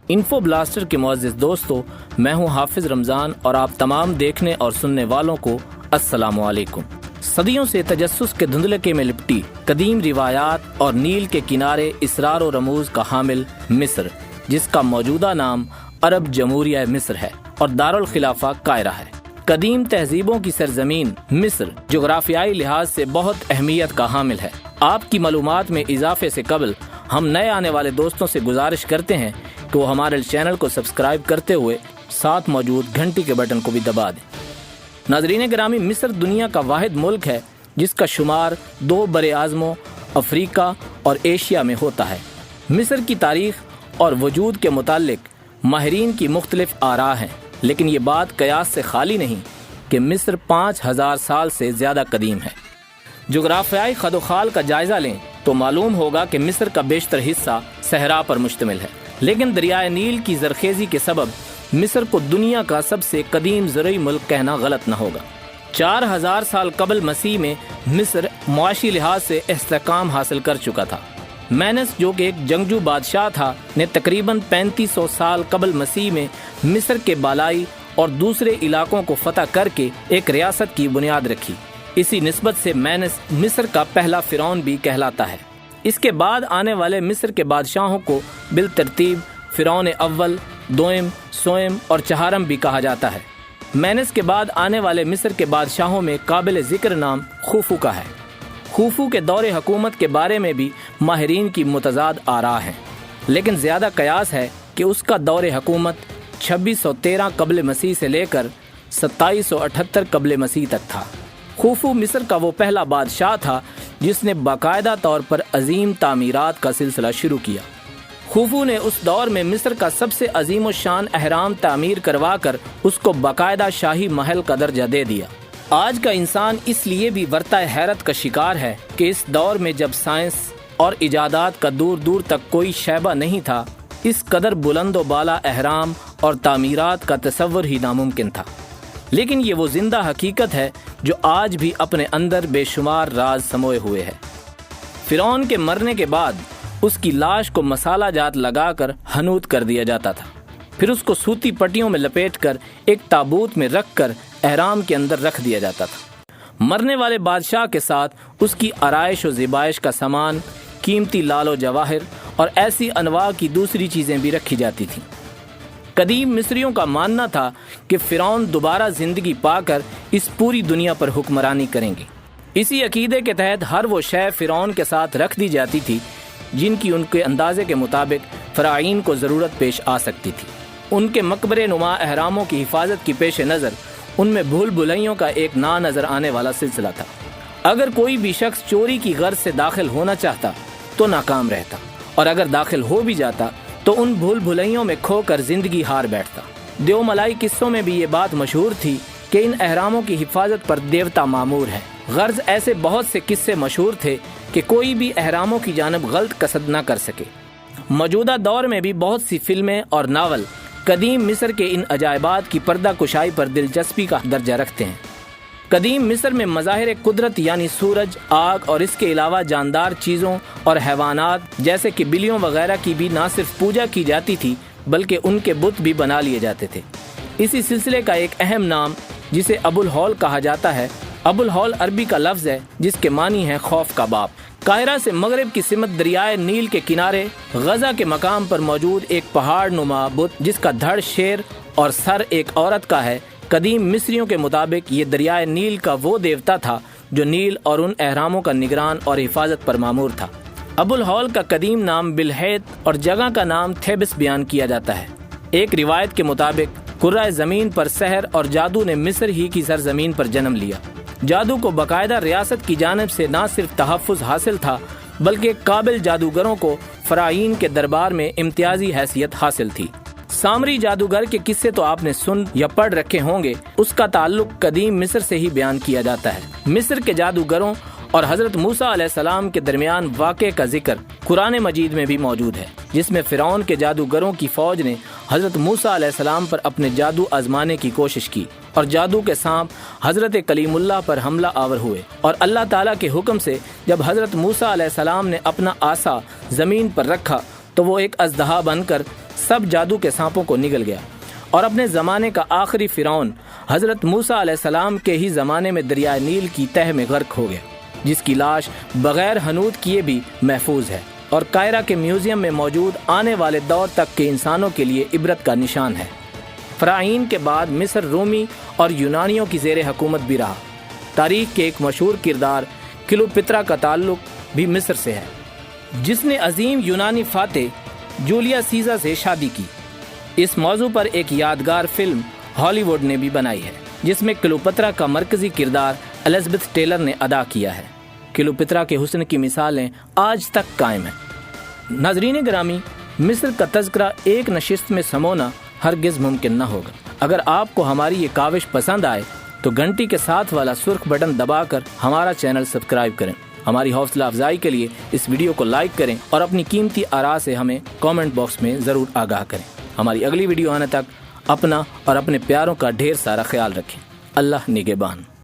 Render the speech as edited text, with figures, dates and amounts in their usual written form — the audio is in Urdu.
انفو بلاسٹر کے معزز دوستو، میں ہوں حافظ رمضان اور آپ تمام دیکھنے اور سننے والوں کو السلام علیکم۔ صدیوں سے تجسس کے دھندلکے میں لپٹی قدیم روایات اور نیل کے کنارے اسرار و رموز کا حامل مصر، جس کا موجودہ نام عرب جمہوریہ مصر ہے اور دارالخلافہ قاہرہ ہے۔ قدیم تہذیبوں کی سرزمین مصر جغرافیائی لحاظ سے بہت اہمیت کا حامل ہے۔ آپ کی معلومات میں اضافے سے قبل ہم نئے آنے والے دوستوں سے گزارش کرتے ہیں کہ وہ ہمارے چینل کو سبسکرائب کرتے ہوئے ساتھ موجود گھنٹی کے بٹن کو بھی دبا دیں۔ ناظرین گرامی، مصر دنیا کا واحد ملک ہے جس کا شمار 2 بر اعظموں افریقہ اور ایشیا میں ہوتا ہے۔ مصر کی تاریخ اور وجود کے متعلق ماہرین کی مختلف آراء ہیں، لیکن یہ بات قیاس سے خالی نہیں کہ مصر 5000 سال سے زیادہ قدیم ہے۔ جغرافیائی خد و خال کا جائزہ لیں تو معلوم ہوگا کہ مصر کا بیشتر حصہ صحرا پر مشتمل ہے، لیکن دریائے نیل کی زرخیزی کے سبب مصر کو دنیا کا سب سے قدیم زرعی ملک کہنا غلط نہ ہوگا۔ 4000 سال قبل مسیح میں مصر معاشی لحاظ سے استحکام حاصل کر چکا تھا۔ مینس، جو کہ ایک جنگجو بادشاہ تھا، نے تقریباً 3500 سال قبل مسیح میں مصر کے بالائی اور دوسرے علاقوں کو فتح کر کے ایک ریاست کی بنیاد رکھی۔ اسی نسبت سے مینس مصر کا پہلا فرعون بھی کہلاتا ہے۔ اس کے بعد آنے والے مصر کے بادشاہوں کو بالترتیب فرعون اول، دوئم، سوئم اور چہارم بھی کہا جاتا ہے۔ مینس کے بعد آنے والے مصر کے بادشاہوں میں قابل ذکر نام خوفو کا ہے۔ خوفو کے دور حکومت کے بارے میں بھی ماہرین کی متضاد آراء ہیں، لیکن زیادہ قیاس ہے کہ اس کا دور حکومت 2613 قبل مسیح سے لے کر 2778 قبل مسیح تک تھا۔ خوفو مصر کا وہ پہلا بادشاہ تھا جس نے باقاعدہ طور پر عظیم تعمیرات کا سلسلہ شروع کیا۔ خوفو نے اس دور میں مصر کا سب سے عظیم و شان اہرام تعمیر کروا کر اس کو باقاعدہ شاہی محل کا درجہ دے دیا۔ آج کا انسان اس لیے بھی ورطہ حیرت کا شکار ہے کہ اس دور میں جب سائنس اور ایجادات کا دور دور تک کوئی شیبہ نہیں تھا، اس قدر بلند و بالا اہرام اور تعمیرات کا تصور ہی ناممکن تھا۔ لیکن یہ وہ زندہ حقیقت ہے جو آج بھی اپنے اندر بے شمار راز سموئے ہوئے ہے۔ فرعون کے مرنے کے بعد اس کی لاش کو مسالہ جات لگا کر حنوط کر دیا جاتا تھا، پھر اس کو سوتی پٹیوں میں لپیٹ کر ایک تابوت میں رکھ کر احرام کے اندر رکھ دیا جاتا تھا۔ مرنے والے بادشاہ کے ساتھ اس کی آرائش و زیبائش کا سامان، قیمتی لال و جواہر اور ایسی انواع کی دوسری چیزیں بھی رکھی جاتی تھیں۔ قدیم مصریوں کا ماننا تھا کہ فرعون دوبارہ زندگی پا کر اس پوری دنیا پر حکمرانی کریں گے۔ اسی عقیدے کے تحت ہر وہ شے فرعون کے ساتھ رکھ دی جاتی تھی جن کی ان کے اندازے کے مطابق فراعین کو ضرورت پیش آ سکتی تھی۔ ان کے مقبرے نما احراموں کی حفاظت کی پیش نظر ان میں بھول بھلائیوں کا ایک نہ نظر آنے والا سلسلہ تھا۔ اگر کوئی بھی شخص چوری کی غرض سے داخل ہونا چاہتا تو ناکام رہتا، اور اگر داخل ہو بھی جاتا تو ان بھول بھلائیوں میں کھو کر زندگی ہار بیٹھتا۔ دیو ملائی قصوں میں بھی یہ بات مشہور تھی کہ ان احراموں کی حفاظت پر دیوتا مامور ہے۔ غرض ایسے بہت سے قصے مشہور تھے کہ کوئی بھی احراموں کی جانب غلط قصد نہ کر سکے۔ موجودہ دور میں بھی بہت سی فلمیں اور ناول قدیم مصر کے ان عجائبات کی پردہ کشائی پر دلچسپی کا درجہ رکھتے ہیں۔ قدیم مصر میں مظاہر قدرت یعنی سورج، آگ اور اس کے علاوہ جاندار چیزوں اور حیوانات جیسے کہ بلیوں وغیرہ کی بھی نہ صرف پوجا کی جاتی تھی بلکہ ان کے بت بھی بنا لیے جاتے تھے۔ اسی سلسلے کا ایک اہم نام جسے ابو الہول کہا جاتا ہے، ابو الہول عربی کا لفظ ہے جس کے معنی ہے خوف کا باپ۔ قاہرہ سے مغرب کی سمت دریائے نیل کے کنارے غزہ کے مقام پر موجود ایک پہاڑ نما بت جس کا دھڑ شیر اور سر ایک عورت کا ہے، قدیم مصریوں کے مطابق یہ دریائے نیل کا وہ دیوتا تھا جو نیل اور ان احراموں کا نگران اور حفاظت پر مامور تھا۔ ابو الہول کا قدیم نام بلحیت اور جگہ کا نام تھیبس بیان کیا جاتا ہے۔ ایک روایت کے مطابق کرۂ زمین پر سحر اور جادو نے مصر ہی کی سرزمین پر جنم لیا۔ جادو کو باقاعدہ ریاست کی جانب سے نہ صرف تحفظ حاصل تھا بلکہ قابل جادوگروں کو فراعین کے دربار میں امتیازی حیثیت حاصل تھی۔ سامری جادوگر کے قصے تو آپ نے سن یا پڑھ رکھے ہوں گے، اس کا تعلق قدیم مصر سے ہی بیان کیا جاتا ہے۔ مصر کے جادوگروں اور حضرت موسیٰ علیہ السلام کے درمیان واقعے کا ذکر قرآن مجید میں بھی موجود ہے، جس میں فرعون کے جادوگروں کی فوج نے حضرت موسیٰ علیہ السلام پر اپنے جادو آزمانے کی کوشش کی اور جادو کے سانپ حضرت کلیم اللہ پر حملہ آور ہوئے، اور اللہ تعالیٰ کے حکم سے جب حضرت موسیٰ علیہ السلام نے اپنا عصا زمین پر رکھا تو وہ ایک اژدہا بن کر سب جادو کے سانپوں کو نگل گیا اور اپنے زمانے کا آخری فرعون حضرت موسیٰ علیہ السلام کے ہی زمانے میں دریائے نیل کی تہ میں غرق ہو گیا، جس کی لاش بغیر حنوط کیے بھی محفوظ ہے اور قاہرہ کے میوزیم میں موجود آنے والے دور تک کے انسانوں کے لیے عبرت کا نشان ہے۔ فراعین کے بعد مصر رومی اور یونانیوں کی زیر حکومت بھی رہا۔ تاریخ کے ایک مشہور کردار کلیوپاترا کا تعلق بھی مصر سے ہے، جس نے عظیم یونانی فاتح جولیا سیزر سے شادی کی۔ اس موضوع پر ایک یادگار فلم ہالی ووڈ نے بھی بنائی ہے، جس میں کلیوپاترا کا مرکزی کردار الزبتھ ٹیلر نے ادا کیا ہے۔ کلیوپاترا کے حسن کی مثالیں آج تک قائم ہیں۔ ناظرین گرامی، مصر کا تذکرہ ایک نشست میں سمونا ہرگز ممکن نہ ہوگا۔ اگر آپ کو ہماری یہ کاوش پسند آئے تو گھنٹی کے ساتھ والا سرخ بٹن دبا کر ہمارا چینل سبسکرائب کریں۔ ہماری حوصلہ افزائی کے لیے اس ویڈیو کو لائک کریں اور اپنی قیمتی آراء سے ہمیں کامنٹ باکس میں ضرور آگاہ کریں۔ ہماری اگلی ویڈیو آنے تک اپنا اور اپنے پیاروں کا ڈھیر سارا خیال رکھیں۔ اللہ نگہبان۔